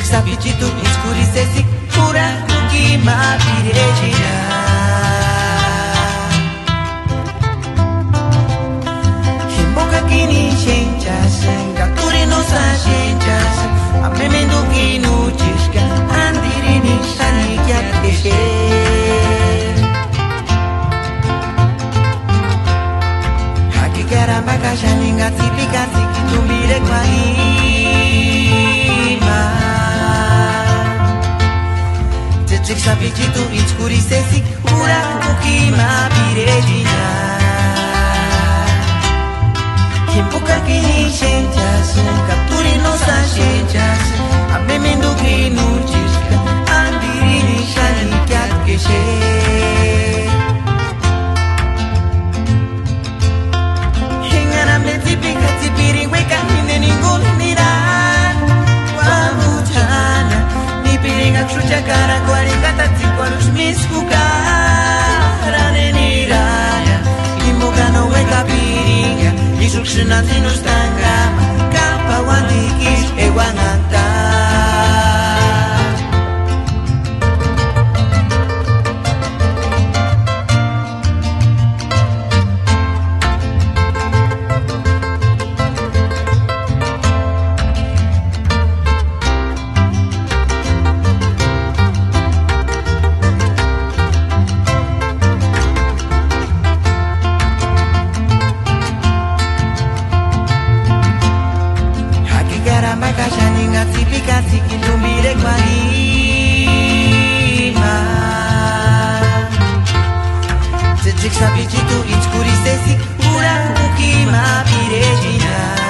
Sapiti tu escurecesse pura que ma piretina Himboka kini chenchas Gaturi no sa chenchas Amemendo kinu chiska Andirini shani kya keshe Haki kara baka shani ngati pikati Kitumbire kwa ima Sapiti tu escurecesse pura que ma piretina Himboka kini chenchas Gaturi no sa chenchas Amemendo kinu chiska Andirini shani kya keshe Hingana meti pika tipiri weka Hine ningole niran Wamutana Nipiringa chucha cara Guaricata tiquaros miscuca Raneniraya Imoga no weka piringa Isuksinati nos tangama Kapa wantikis e wanganta Kasi kitumbire kwa ima Tetsik sapiti tu escurecesse pura que ma piretina